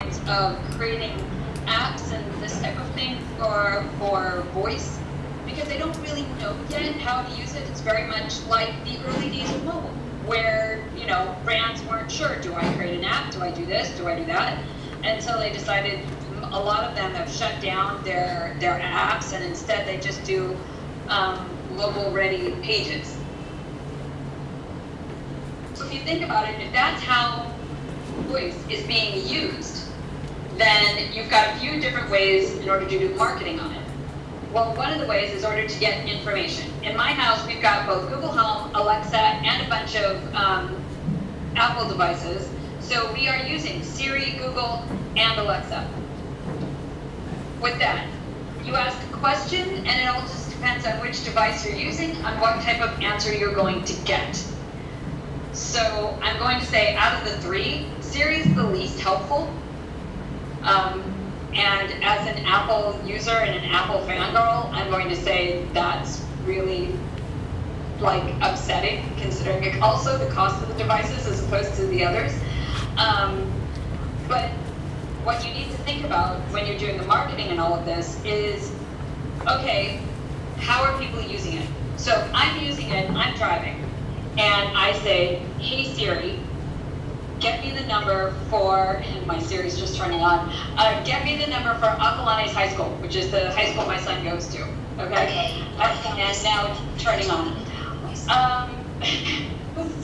of creating apps and this type of thing for voice, because they don't really know yet how to use it. It's very much like the early days of mobile, where brands weren't sure, do I create an app, do I do this, do I do that, until they decided. A lot of them have shut down their apps, and instead they just do mobile ready pages. So if you think about it, if that's how voice is being used, then you've got a few different ways in order to do marketing on it. Well, one of the ways is in order to get information. In my house, we've got both Google Home, Alexa, and a bunch of Apple devices. So we are using Siri, Google, and Alexa. With that, you ask a question, and it all just depends on which device you're using, on what type of answer you're going to get. So I'm going to say, out of the three, Siri is the least helpful. And as an Apple user and an Apple fangirl, I'm going to say that's really upsetting, considering also the cost of the devices as opposed to the others. But what you need to think about when you're doing the marketing and all of this is, okay, how are people using it? So I'm using it, I'm driving, and I say, hey Siri, get me the number for, and my Siri's just turning on, get me the number for Acalanes High School, which is the high school my son goes to, okay? And now it's turning on.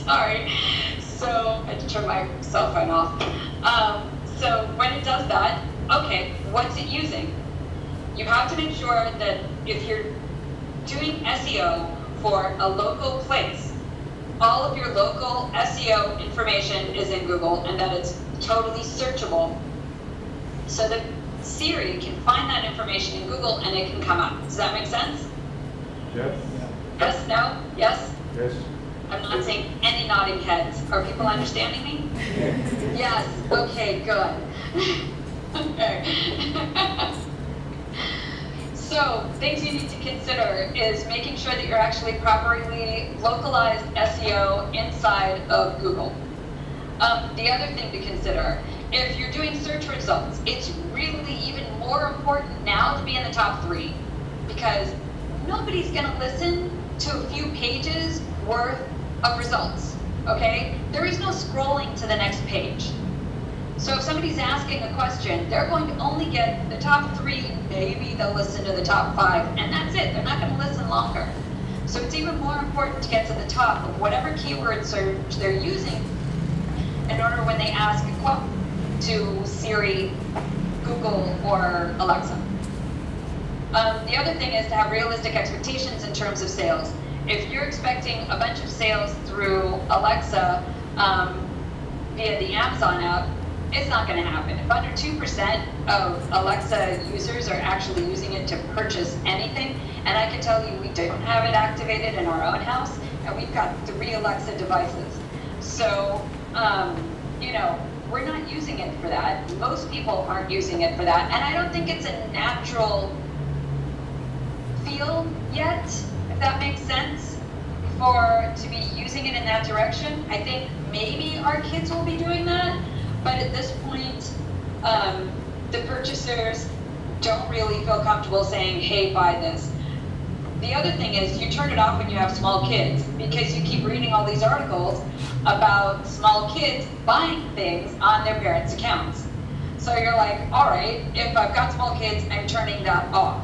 Sorry, so I had to turn my cell phone off. So when it does that, okay, what's it using? You have to make sure that if you're doing SEO for a local place, all of your local SEO information is in Google, and that it's totally searchable, so that Siri can find that information in Google and it can come up. Does that make sense? Yes. Yes? No? Yes? Yes. I'm not seeing any nodding heads. Are people understanding me? Yes. Okay, good. Okay. So, things you need to consider is making sure that you're actually properly localized SEO inside of Google. The other thing to consider, if you're doing search results, it's really even more important now to be in the top 3, because nobody's going to listen to a few pages worth of results, okay? There is no scrolling to the next page. So if somebody's asking a question, they're going to only get the top 3, maybe they'll listen to the top 5, and that's it. They're not going to listen longer. So it's even more important to get to the top of whatever keyword search they're using in order when they ask a quote to Siri, Google, or Alexa. The other thing is to have realistic expectations in terms of sales. If you're expecting a bunch of sales through Alexa via the Amazon app, it's not going to happen. If under 2% of Alexa users are actually using it to purchase anything, and I can tell you we don't have it activated in our own house, and we've got 3 Alexa devices. So, we're not using it for that. Most people aren't using it for that, and I don't think it's a natural field yet, if that makes sense, to be using it in that direction. I think maybe our kids will be doing that, but at this point, the purchasers don't really feel comfortable saying, hey, buy this. The other thing is you turn it off when you have small kids, because you keep reading all these articles about small kids buying things on their parents' accounts. So you're like, all right, if I've got small kids, I'm turning that off.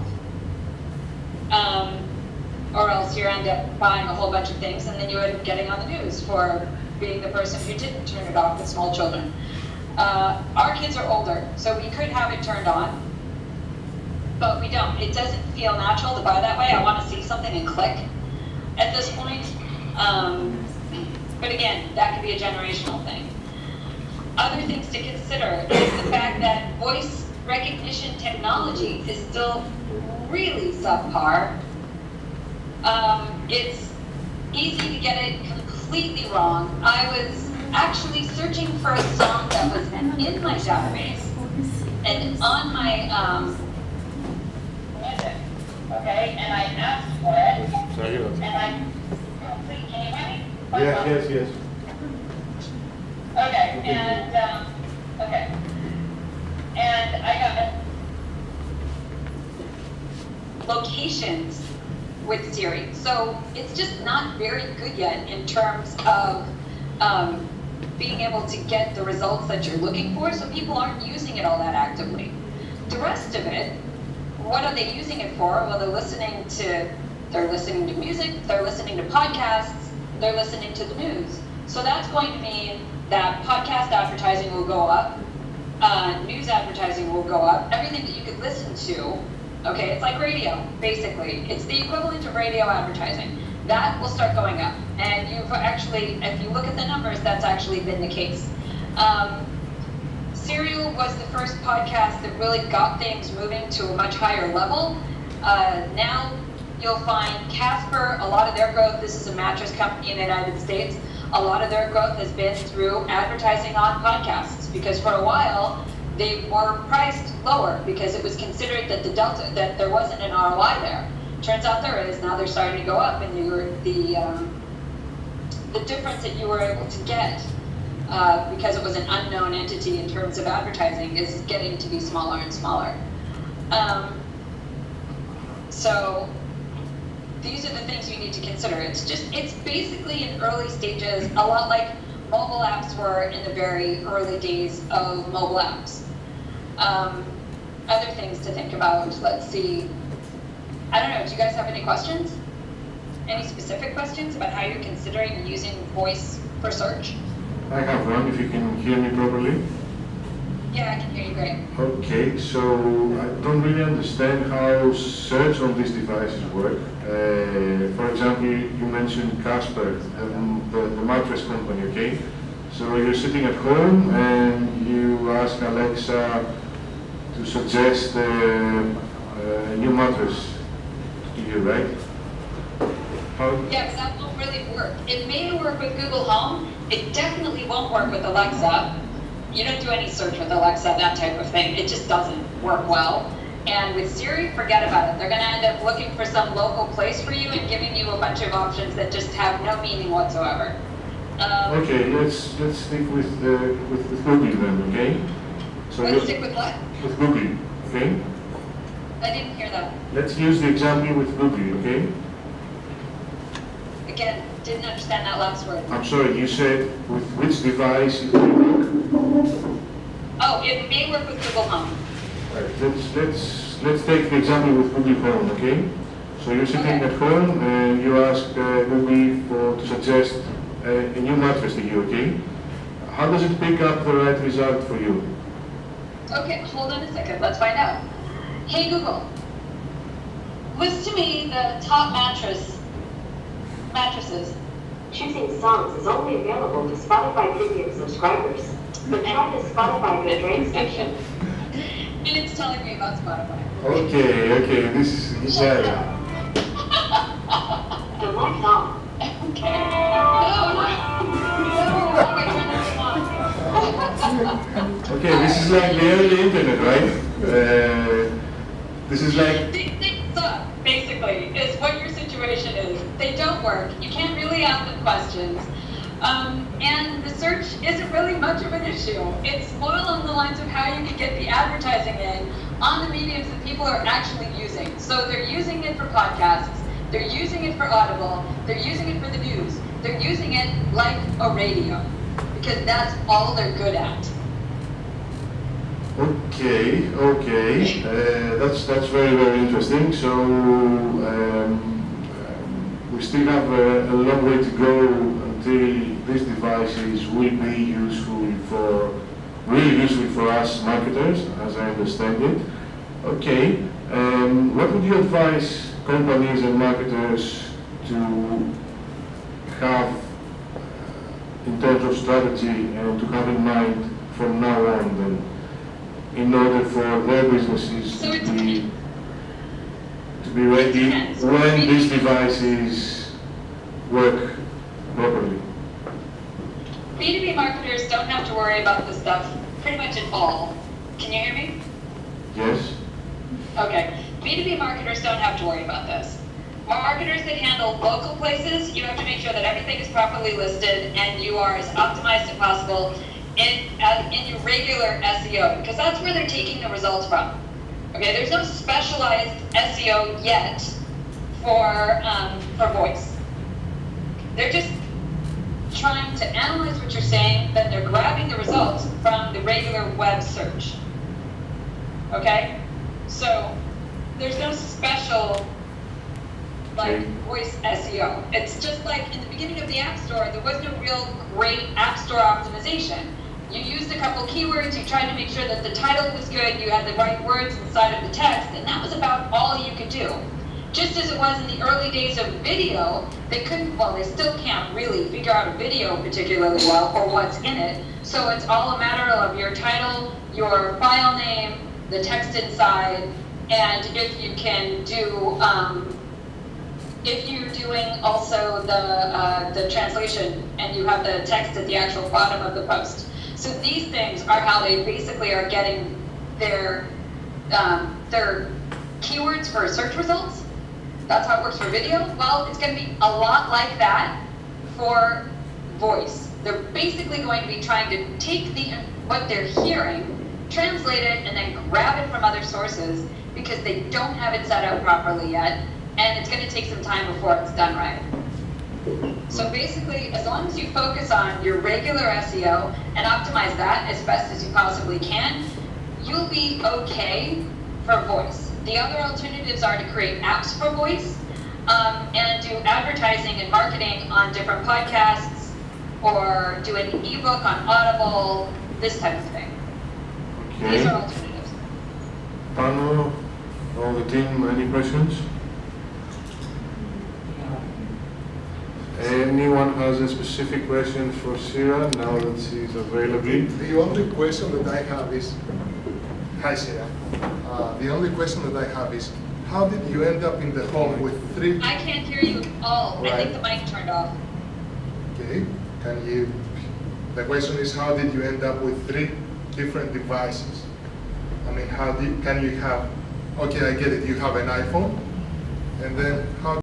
Or else you end up buying a whole bunch of things, and then you end up getting on the news for being the person who didn't turn it off with small children. Our kids are older, so we could have it turned on, but we don't. It doesn't feel natural to buy that way. I want to see something and click at this point. But again, that could be a generational thing. Other things to consider is the fact that voice recognition technology is still really subpar. It's easy to get it completely wrong. I was actually searching for a song that was in my database and on my music, okay, and I asked for it. Sorry, and I, can you hear me? Yes. Okay, and, okay. locations with Siri. So it's just not very good yet in terms of being able to get the results that you're looking for, so people aren't using it all that actively. The rest of it, what are they using it for? Well, they're listening to music, they're listening to podcasts, they're listening to the news. So that's going to mean that podcast advertising will go up, news advertising will go up, everything that you could listen to. Okay, it's like radio, basically. It's the equivalent of radio advertising. That will start going up. And you've actually, if you look at the numbers, that's actually been the case. Serial was the first podcast that really got things moving to a much higher level. Now you'll find Casper, a lot of their growth, this is a mattress company in the United States, a lot of their growth has been through advertising on podcasts, because for a while, they were priced lower because it was considered that that there wasn't an ROI there. Turns out there is. Now they're starting to go up, and the difference that you were able to get because it was an unknown entity in terms of advertising is getting to be smaller and smaller. So these are the things you need to consider. It's basically in early stages, a lot like mobile apps were in the very early days of mobile apps. Other things to think about, let's see. I don't know, do you guys have any questions? Any specific questions about how you're considering using voice for search? I have one, if you can hear me properly. Yeah, I can hear you great. Okay, so I don't really understand how search on these devices work. For example, you mentioned Casper, the mattress company, okay? So you're sitting at home and you ask Alexa to suggest a new mattress to you, right? Yeah, but that won't really work. It may work with Google Home. It definitely won't work with Alexa. You don't do any search with Alexa, that type of thing. It just doesn't work well. And with Siri, forget about it. They're going to end up looking for some local place for you and giving you a bunch of options that just have no meaning whatsoever. Okay, let's stick with Google then, okay? So let's stick with what? With Google, okay? I didn't hear that. Let's use the example with Google, okay? Again, didn't understand that last word. I'm sorry, you said with which device it will work? Oh, it may work with Google Home. Right, let's take the example with Google Home, okay? So you're sitting at home and you ask Google to suggest a new mattress to you, okay? How does it pick up the right result for you? Okay, hold on a second, let's find out. Hey Google, list to me the top mattresses. Choosing songs is only available to Spotify Premium subscribers, but try the Spotify Good Rain section. And it's telling me about Spotify. Okay, this is The mic's on. Okay. No, okay, this is like the early internet, right? This is like... These things suck, basically, is what your situation is. They don't work. You can't really ask them questions. And the search isn't really much of an issue. It's more along the lines of how you can get the advertising in on the mediums that people are actually using. So they're using it for podcasts, they're using it for Audible, they're using it for the news, they're using it like a radio, because that's all they're good at. Okay, that's very, very interesting. So we still have a long way to go until these devices will be really useful for us marketers, as I understand it. Okay, what would you advise companies and marketers to have in terms of strategy and to have in mind from now on then, in order for their businesses to be ready when these devices work properly? B2B marketers don't have to worry about this stuff pretty much at all. Can you hear me? Yes. Okay. B2B marketers don't have to worry about this. Marketers that handle local places, you have to make sure that everything is properly listed and you are as optimized as possible in your regular SEO, because that's where they're taking the results from. Okay, there's no specialized SEO yet for voice. They're just trying to analyze what you're saying, then they're grabbing the results from the regular web search. Okay? So there's no special like voice SEO. It's just like in the beginning of the App Store, there was no real great App Store optimization. You used a couple keywords, you tried to make sure that the title was good, you had the right words inside of the text, and that was about all you could do. Just as it was in the early days of video, they couldn't, well, they still can't really figure out a video particularly well or what's in it. So it's all a matter of your title, your file name, the text inside, and if you can do, if you're doing also the translation and you have the text at the actual bottom of the post. So these things are how they basically are getting their keywords for search results. That's how it works for video. Well, it's going to be a lot like that for voice. They're basically going to be trying to take what they're hearing, translate it, and then grab it from other sources because they don't have it set out properly yet, and it's going to take some time before it's done right. So basically, as long as you focus on your regular SEO and optimize that as best as you possibly can, you'll be okay for voice. The other alternatives are to create apps for voice and do advertising and marketing on different podcasts or do an ebook on Audible, this type of thing. Okay. These are alternatives. Pano, all the team, any questions? Anyone has a specific question for Sarah now that she's available? The only question that I have is, hi Sarah, the only question that I have is, how did you end up in the home with 3? I can't hear you at all. Right. I think the mic turned off. Okay, the question is, how did you end up with 3 different devices? I mean, can you have, okay, I get it, you have an iPhone, and then how